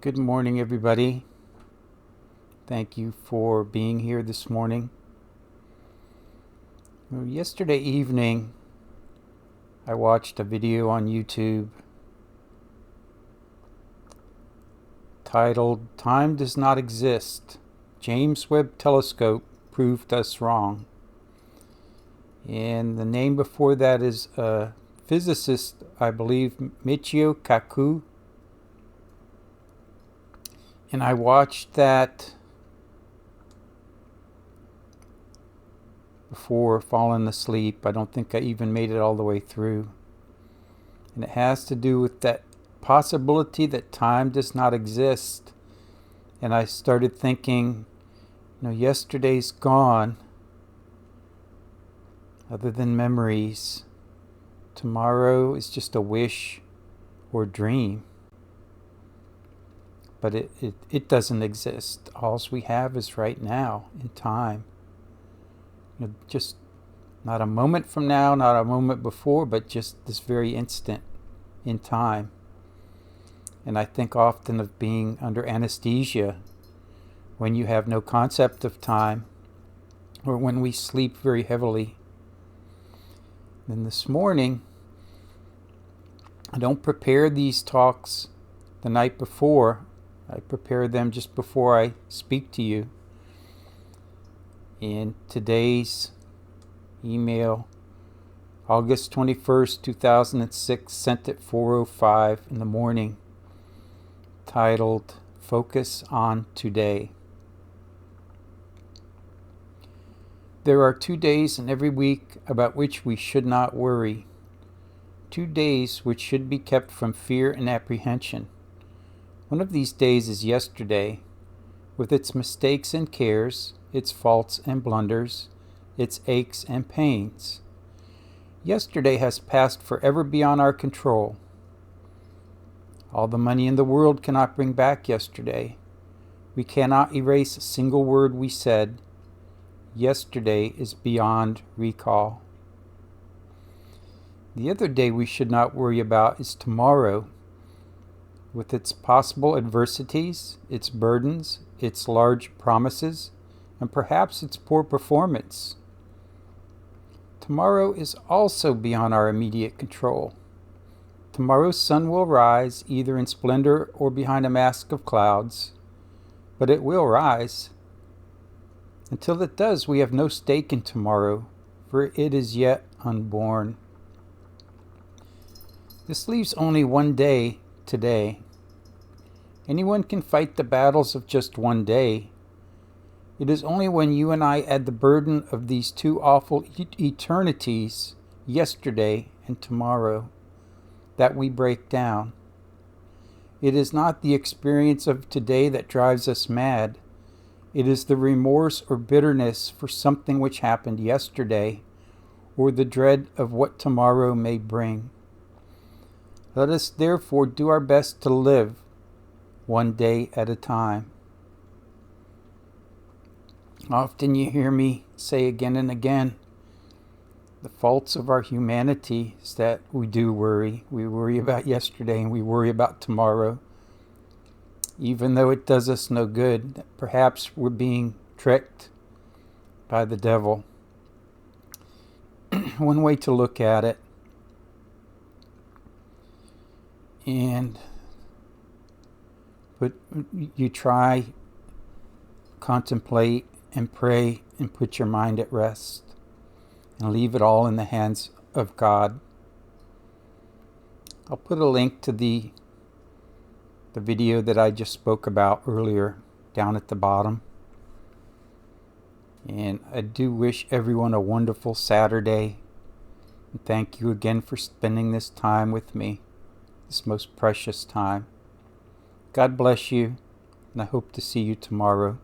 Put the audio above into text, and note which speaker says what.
Speaker 1: Good morning, everybody. Thank you for being here this morning. Yesterday evening, I watched a video on YouTube titled, "Time Does Not Exist. James Webb Telescope Proved Us Wrong." And the name before that is a physicist, I believe, Michio Kaku. And I watched that before falling asleep. I don't think I even made it all the way through. And it has to do with that possibility that time does not exist. And I started thinking, yesterday's gone. Other than memories, tomorrow is just a wish or dream. But it doesn't exist. All we have is right now in time. Just not a moment from now, not a moment before, but just this very instant in time. And I think often of being under anesthesia when you have no concept of time, or when we sleep very heavily. And this morning, I don't prepare these talks the night before. I prepare them just before I speak to you. In today's email, August 21st, 2006, sent at 4:05 in the morning, titled, "Focus on Today." There are 2 days in every week about which we should not worry. 2 days which should be kept from fear and apprehension. One of these days is yesterday, with its mistakes and cares, its faults and blunders, its aches and pains. Yesterday has passed forever beyond our control. All the money in the world cannot bring back yesterday. We cannot erase a single word we said. Yesterday is beyond recall. The other day we should not worry about is tomorrow, with its possible adversities, its burdens, its large promises, and perhaps its poor performance. Tomorrow is also beyond our immediate control. Tomorrow's sun will rise either in splendor or behind a mask of clouds, but it will rise. Until it does, we have no stake in tomorrow, for it is yet unborn. This leaves only one day, today. Anyone can fight the battles of just one day. It is only when you and I add the burden of these two awful eternities, yesterday and tomorrow, that we break down. It is not the experience of today that drives us mad. It is the remorse or bitterness for something which happened yesterday, or the dread of what tomorrow may bring. Let us therefore do our best to live one day at a time. Often you hear me say again and again, the faults of our humanity is that we do worry. We worry about yesterday and we worry about tomorrow. Even though it does us no good, that perhaps we're being tricked by the devil. One way to look at it, and but you try, contemplate, and pray, and put your mind at rest, and leave it all in the hands of God. I'll put a link to the video that I just spoke about earlier down at the bottom. And I do wish everyone a wonderful Saturday. And thank you again for spending this time with me, this most precious time. God bless you, and I hope to see you tomorrow.